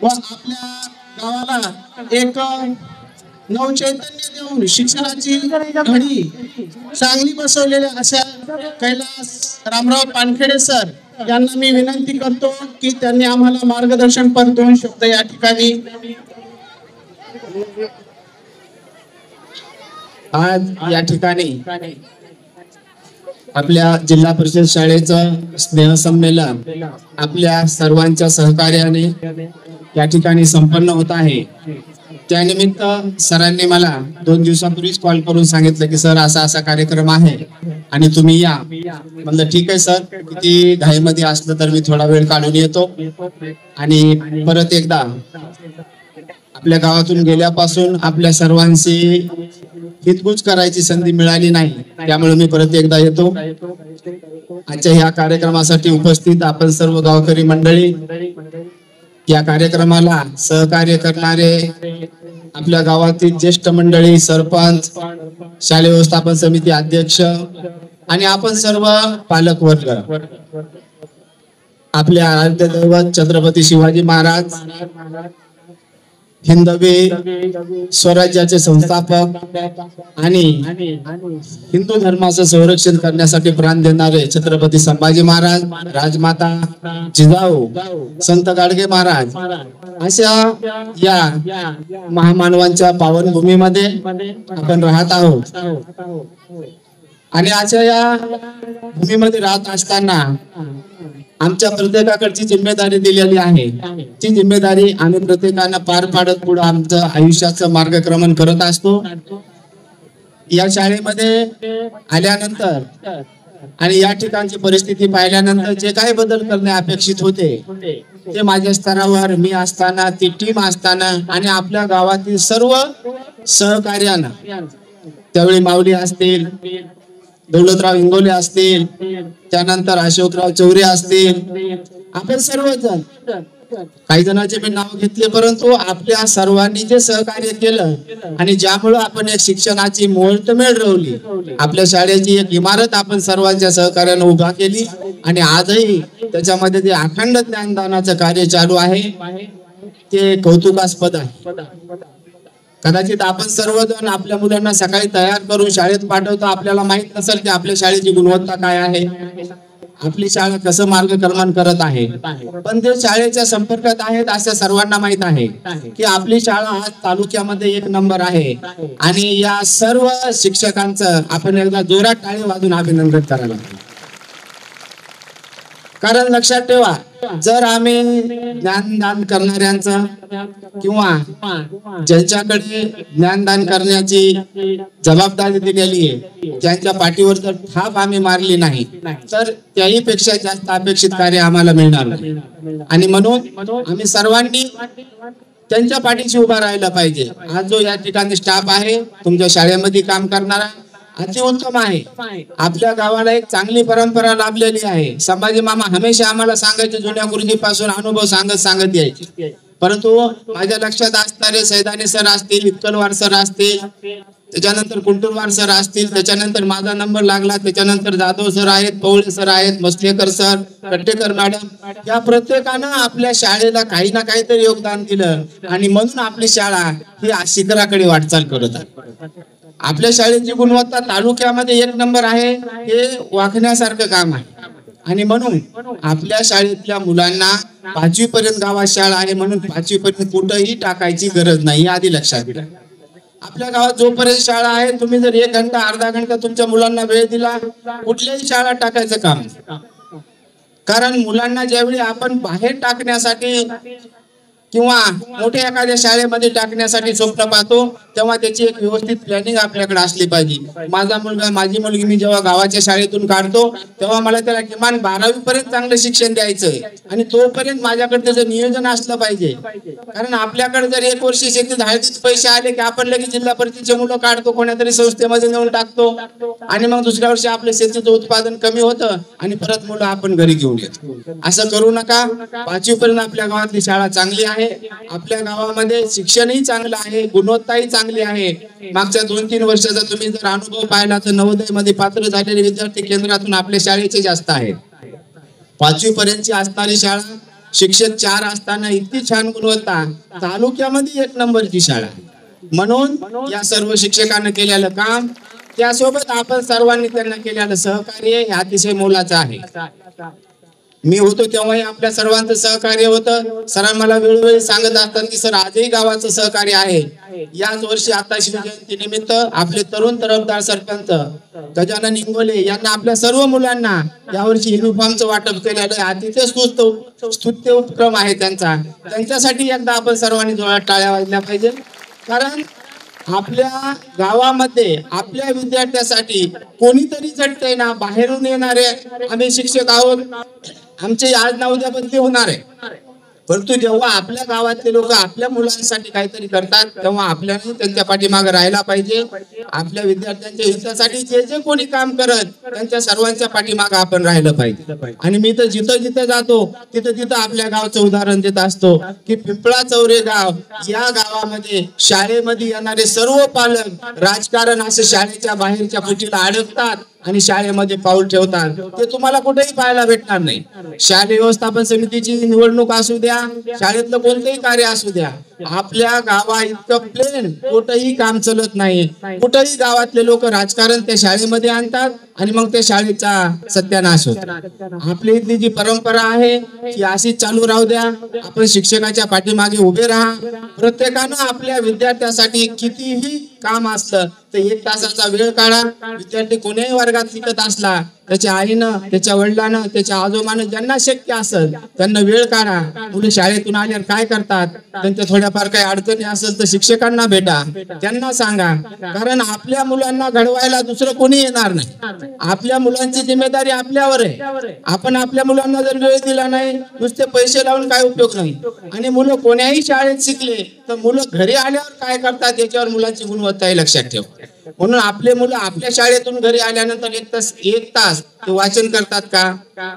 व आपल्या गावाला एक नवचैतन्य देऊन शिक्षणाची घडी चांगली बसवलेल्या अशा कैलास रामराव पानखेडे सर यांना मी विनंती करतो की त्यांनी आम्हाला मार्गदर्शनपर 2 शब्द या ठिकाणी. आज या ठिकाणी आपल्या जिल्हा परिषद शाळेचं स्नेहसंमेलन आपल्या सर्वांच्या सहकार्याने या ठिकाणी संपन्न होत आहे. त्यानिमित्त सरांनी मला 2 दिवसापूर्वीच कॉल करून सांगितलं की सर असा असा कार्यक्रम आहे आणि तुम्ही या. म्हणलं ठीक आहे सर, किती घाईमध्ये असलं तर मी थोडा वेळ काढून येतो. आणि परत एकदा आपल्या गावातून गेल्यापासून आपल्या सर्वांशी हितगुज करायची संधी मिळाली नाही, त्यामुळे मी परत एकदा येतो. आजच्या ह्या कार्यक्रमासाठी उपस्थित आपण सर्व गावकरी मंडळी, या कार्यक्रमाला सहकार्य करणारे आपल्या गावातील ज्येष्ठ मंडळी, सरपंच, शालेय व्यवस्थापन समिती अध्यक्ष आणि आपण सर्व पालक वर्ग, आपले आराध्य दैवत छत्रपती शिवाजी महाराज, हिंदवी स्वराज्याचे संस्थापक आणि हिंदू धर्माचं संरक्षण करण्यासाठी प्राण देणारे छत्रपती संभाजी महाराज, राजमाता जिजाऊ, संत गाडगे महाराज अशा या महामानवांच्या पावनभूमीमध्ये आपण राहत आहोत. आणि अशा या भूमीमध्ये राहत असताना आमच्या प्रत्येकाकडची जिम्मेदारी दिलेली आहे. ती जिम्मेदारी आम्ही प्रत्येकानं पार पाडत पुढे आमचं आयुष्याचं मार्गक्रमण करत असतो. या शाळेमध्ये आल्यानंतर आणि या ठिकाणची परिस्थिती पाहिल्यानंतर जे काही बदल करणे अपेक्षित होते ते माझ्या स्तरावर मी असताना, ती टीम असताना आणि आपल्या गावातील सर्व सहकार्यानं, त्यावेळी माऊली असतील, दौलतराव इंगोले असतील, त्यानंतर अशोकराव चौरे असतील, आपण सर्वजण, काही जणांचे मी नाव घेतले, परंतु आपल्या सर्वांनी जे सहकार्य केलं आणि ज्यामुळे आपण एक शिक्षणाची मुहूर्तमेढ रोवली, आपल्या शाळेची एक इमारत आपण सर्वांच्या सहकार्याने उभा केली आणि आजही त्याच्यामध्ये जे अखंड ज्ञानदानाचं कार्य चालू आहे ते कौतुकास्पद आहे. कदाचित आपण सर्वजण आपल्या मुलांना सकाळी तयार करून शाळेत पाठवतो, आपल्याला माहित नसेल की आपल्या शाळेची गुणवत्ता काय आहे, आपली शाळा कसं मार्गक्रमण करत आहे. पण ते शाळेच्या संपर्कात आहेत असं सर्वांना माहित आहे की आपली शाळा आज तालुक्यामध्ये 1 नंबर आहे. आणि या सर्व शिक्षकांचं आपण एकदा जोरात टाळी वाजून अभिनंदन करायला. कारण लक्षात ठेवा, जर आम्ही ज्ञानदान करणाऱ्यांचं किंवा ज्यांच्याकडे ज्ञानदान करण्याची जबाबदारी दिलेली आहे त्यांच्या पाठीवर जर थाप आम्ही मारली नाही तर त्याही पेक्षा जास्त अपेक्षित कार्य आम्हाला मिळणार नाही. आणि म्हणून आम्ही सर्वांनी त्यांच्या पाठीशी उभा राहायला पाहिजे. आज जो या ठिकाणी स्टाफ आहे तुमच्या शाळेमध्ये काम करणारा अतिउत्तम आहे. आपल्या गावाला एक चांगली परंपरा लाभलेली आहे. संभाजी मामा हमेशा आम्हाला सांगायचे, जुन्या गुरुजीपासून अनुभव सांगत यायचे. परंतु माझ्या लक्षात असणारे सैदानी सर असतील, इतकलवार सर असतील, त्याच्यानंतर कुंटुरवार सर असतील, त्याच्यानंतर माझा नंबर लागला, त्याच्यानंतर जाधव सर आहेत, पवळे सर आहेत, मसलेकर सर, कट्टेकर मॅडम, या प्रत्येकानं आपल्या शाळेला काही ना काहीतरी योगदान दिलं आणि म्हणून आपली शाळा ही शिखराकडे वाटचाल करत आहे. आपल्या शाळेची गुणवत्ता तालुक्यामध्ये 1 नंबर आहे, हे वाखण्यासारखं काम आहे. आणि म्हणून आपल्या शाळेतल्या मुलांना 5वी पर्यंत गावात शाळा आहे म्हणून 5वी पर्यंत कुठेही टाकायची गरज नाही, आधी लक्षात घ्या. आपल्या गावात जोपर्यंत शाळा आहे, तुम्ही जर 1 घंटा अर्धा घंटा तुमच्या मुलांना वेळ दिला, कुठल्याही शाळा टाकायचं काम. कारण मुलांना ज्यावेळी आपण बाहेर टाकण्यासाठी किंवा मोठ्या एखाद्या शाळेमध्ये टाकण्यासाठी स्वप्न पाहतो, तेव्हा त्याची एक व्यवस्थित प्लॅनिंग आपल्याकडे असली पाहिजे. माझा मुलगा माझी मुलगी मी जेव्हा गावाच्या शाळेतून काढतो तेव्हा मला त्याला किमान 12वी पर्यंत चांगलं शिक्षण द्यायचंय आणि तोपर्यंत माझ्याकडे त्याचं नियोजन असलं पाहिजे. कारण आपल्याकडे जर 1 वर्ष शेतीत हळदीत पैसे आले की आपण लगेच जिल्हा परिषदेचे मुलं काढतो, कोणातरी संस्थेमध्ये नेऊन टाकतो आणि मग दुसऱ्या वर्षी आपल्या शेतीचं उत्पादन कमी होतं आणि परत मुलं आपण घरी घेऊन येतो. असं करू नका. 5वी पर्यंत आपल्या गावातली शाळा चांगली आहे, आपल्या गावामध्ये शिक्षणही चांगलं आहे, गुणवत्ताही चांगली आहे. मागच्या 2-3 वर्षाचा तुम्ही जर अनुभव पाहिला तर नवोदय मध्ये पात्र झालेले विद्यार्थी केंद्रातून आपल्या शाळेचे जास्त आहेत. 5वी पर्यंतची असणारी शाळा शिक्षक 4 असताना इतकी छान गुणवत्ता, तालुक्यामध्ये 1 नंबरची शाळा. म्हणून या सर्व शिक्षकांना केलेलं काम, त्यासोबत आपण सर्वांनी त्यांना केलेलं सहकार्य हे अतिशय मोलाचं आहे. मी होतो तेव्हाही आपल्या सर्वांचं सहकार्य होतं. सर मला वेळोवेळी सांगत असतात की सर आजही गावाचं सहकार्य आहे. याच वर्षी आता शिवजयंती निमित्त आपले तरुण तरफदार सरपंच गजानन इंगोले यांना आपल्या सर्व मुलांना यावर्षी युनिफॉर्मचं वाटप केलेलं आहे. अतिशय स्तुत्य उपक्रम आहे त्यांचा. त्यांच्यासाठी एकदा आपण सर्वांनी जोरात टाळ्या वाजल्या पाहिजे. कारण आपल्या गावामध्ये आपल्या विद्यार्थ्यासाठी कोणीतरी झटतंय ना. बाहेरून येणारे आम्ही शिक्षक आहोत, आमचे आज ना उद्या बदली होणार आहे, परंतु जेव्हा आपल्या गावातले लोक आपल्या मुलांसाठी काहीतरी करतात तेव्हा आपल्याला त्यांच्या पाठीमागे राहायला पाहिजे. आपल्या विद्यार्थ्यांच्या हितासाठी जे जे कोणी काम करत त्यांच्या सर्वांच्या पाठीमागे आपण राहिलं पाहिजे. आणि मी तर जिथं जिथं जातो तिथं तिथं आपल्या गावचं उदाहरण देत असतो की पिंपळा चौरे गाव, या गावामध्ये शाळेमध्ये येणारे सर्व पालक राजकारण असं शाळेच्या बाहेरच्या फुटीला अडकतात आणि शाळेमध्ये पाऊल ठेवतात. ते तुम्हाला कुठेही पाहायला भेटणार नाही. शालेय व्यवस्थापन समितीची निवडणूक असू द्या, शाळेतलं कोणतेही कार्य असू द्या, आपल्या गावा इतकं प्लेन कुठेही काम चालत नाही. कुठेही गावातले लोक राजकारण त्या शाळेमध्ये आणतात आणि मग त्या शाळेचा सत्यानाश होतो. आपली इथली जी परंपरा आहे ती अशीच चालू राहू द्या. आपण शिक्षकाच्या पाठीमागे उभे राहा. प्रत्येकानं आपल्या विद्यार्थ्यासाठी कितीही काम असलं तर 1 तासाचा वेळ काढा. विद्यार्थी कोणत्याही वर्गात शिकत असला त्याच्या आईनं, त्याच्या वडिलांना, त्याच्या आजोबानं ज्यांना शक्य असेल त्यांना वेळ काढा. मुलं शाळेतून आल्यावर काय करतात, त्यांच्या थोड्याफार काही अडचणी असेल तर शिक्षकांना भेटा, त्यांना सांगा. कारण आपल्या मुलांना घडवायला दुसरं कोणी येणार नाही. आपल्या मुलांची जिम्मेदारी आपल्यावर आहे. आपण आपल्या मुलांना जर वेळ दिला नाही, नुसते पैसे लावून काय उपयोग नाही. आणि मुलं कोण्याही शाळेत शिकले तर मुलं घरी आल्यावर काय करतात याच्यावर मुलांची गुणवत्ता लक्षात ठेव. म्हणून आपले मुलं आपल्या शाळेतून घरी आल्यानंतर 1 तास ते वाचन करतात का,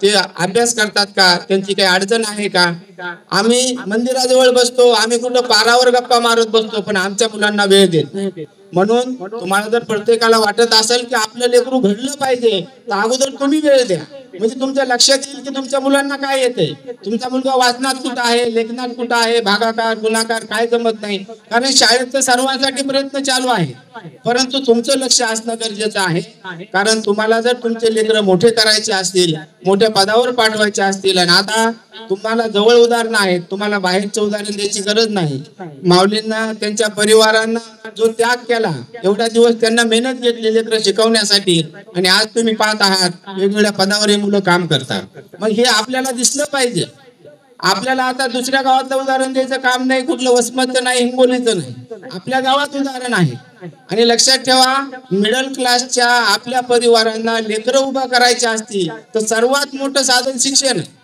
ते अभ्यास करतात का, त्यांची काही अडचण आहे का. आम्ही मंदिराजवळ बसतो, आम्ही कुठं पारावर गप्पा मारत बसतो, पण आमच्या मुलांना वेळ देत नाही. म्हणून तुम्हाला जर प्रत्येकाला वाटत असेल की आपलं लेकरू घडलं पाहिजे तर अगोदर तुम्ही वेळ द्या. म्हणजे तुमच्या लक्षात येईल की तुमच्या मुलांना काय येते. तुमचा मुलगा वाचनात कुठं आहे, लेखनात कुठं आहे, भागाकार गुणाकार काय जमत नाही. कारण शाळेत तर सर्वांसाठी प्रयत्न चालू आहे, परंतु तुमचं लक्ष असणं गरजेचं आहे. कारण तुम्हाला जर तुमचे लेकरं मोठे करायचे असतील, मोठ्या पदावर पाठवायचे असतील, आणि आता तुम्हाला जवळ उदाहरण आहेत, तुम्हाला बाहेरचं उदाहरण द्यायची गरज नाही. माऊलींना त्यांच्या परिवारांना जो त्याग केला, एवढा दिवस त्यांना मेहनत घेतली लेकरं शिकवण्यासाठी, आणि आज तुम्ही पाहत आहात वेगवेगळ्या पदावर हे मुलं काम करतात. मग हे आपल्याला दिसलं पाहिजे. आपल्याला आता दुसऱ्या गावातलं उदाहरण द्यायचं काम नाही, कुठलं वसमतचं नाही, हिंगोलीचं नाही, आपल्या गावात उदाहरण आहे. आणि लक्षात ठेवा, मिडल क्लासच्या आपल्या परिवारांना लेकरं उभा करायचे असतील तर सर्वात मोठं साधन शिक्षण आहे.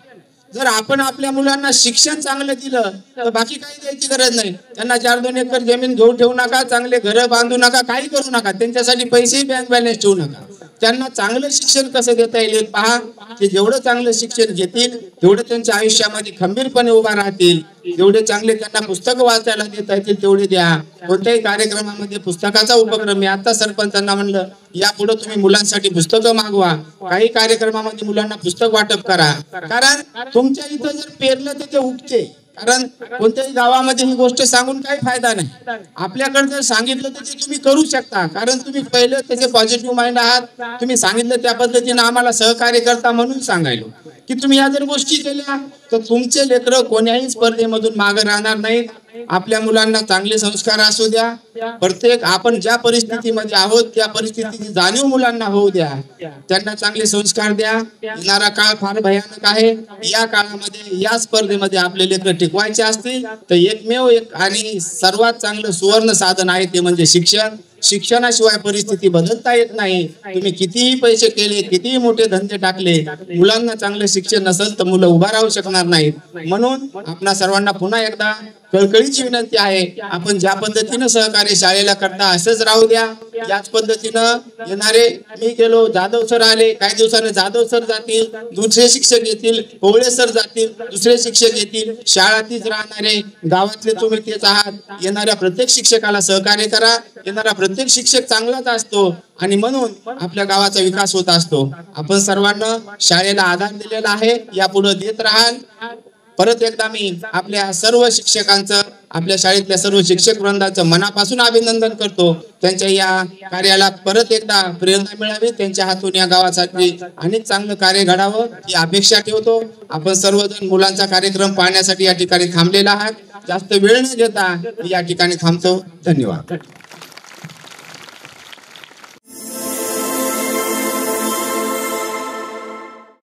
जर आपण आपल्या मुलांना शिक्षण चांगलं दिलं तर बाकी काही द्यायची गरज नाही. त्यांना 4-2 एकर जमीन घेऊन ठेवू नका, चांगले घर बांधू नका, काही करू नका, त्यांच्यासाठी पैसेही बँक बॅलन्स ठेवू नका. त्यांना चांगलं शिक्षण कसं देता येईल पहा. ते जेवढं चांगलं शिक्षण घेतील तेवढं त्यांच्या आयुष्यामध्ये खंबीरपणे उभा राहतील. जेवढे चांगले त्यांना पुस्तकं वाचायला देता येतील तेवढे द्या. कोणत्याही कार्यक्रमामध्ये पुस्तकाचा उपक्रम, मी आता सरपंचांना म्हणलं यापुढे तुम्ही मुलांसाठी पुस्तकं मागवा. काही कार्यक्रमामध्ये मुलांना पुस्तक वाटप करा. कारण तुमच्या इथं जर पेरलं तर ते उगते. कारण कोणत्याही गावामध्ये ही गोष्ट सांगून काही फायदा नाही. आपल्याकडे जर सांगितलं तर ते तुम्ही करू शकता. कारण तुम्ही पहिले त्याचे पॉझिटिव्ह माइंड आहात. तुम्ही सांगितलं त्या पद्धतीने आम्हाला सहकार्य करता म्हणून सांगायलो की तुम्ही या जर गोष्टी केल्या तर तुमचे लेकरं कोण्याही स्पर्धेमधून मागे राहणार नाहीत. आपल्या मुलांना चांगले संस्कार असू द्या. प्रत्येक आपण ज्या परिस्थितीमध्ये आहोत त्या परिस्थितीची जाणीव मुलांना होऊ द्या. त्यांना चांगले संस्कार द्या. येणारा काळ फार भयानक आहे. या काळामध्ये या स्पर्धेमध्ये आपले लेकरं टिकवायचे असतील तर एकमेव एक आणि सर्वात चांगलं सुवर्ण साधन आहे ते म्हणजे शिक्षण. शिक्षणाशिवाय परिस्थिती बदलता येत नाही. तुम्ही कितीही पैसे केले, कितीही मोठे धंदे टाकले, मुलांना चांगले शिक्षण नसेल तर मुलं उभा राहू शकणार नाहीत. म्हणून आपणा सर्वांना पुन्हा एकदा कळकळीची विनंती आहे, आपण ज्या पद्धतीनं सहकार्य शाळेला करता असंच राहू द्या. याच पद्धतीनं येणारे मी गेलो, जाधव सर आले, काही दिवसांनी जाधव सर जातील, दुसरे शिक्षक येतील, पोवळे सर जातील, दुसरे शिक्षक येतील. शाळा तीच राहणारे, गावातले तुम्ही तेच आहात. येणाऱ्या प्रत्येक शिक्षकाला सहकार्य करा. येणारा प्रत्येक शिक्षक चांगलाच असतो आणि म्हणून आपल्या गावाचा विकास होत असतो. आपण सर्वांना शाळेला आधार दिलेला आहे, यापुढे देत राहाल. परत एकदा मी आपल्या सर्व शिक्षकांचं, आपल्या शाळेतल्या सर्व शिक्षक वृंदाचं मनापासून अभिनंदन करतो. त्यांच्या या कार्याला परत एकदा प्रेरणा मिळावी, त्यांच्या हातून या गावासाठी अनेक चांगलं कार्य घडावं ही अपेक्षा ठेवतो. आपण सर्वजण मुलांचा कार्यक्रम पाहण्यासाठी या ठिकाणी थांबलेला आहात. जास्त वेळ न घेता या ठिकाणी थांबतो. धन्यवाद.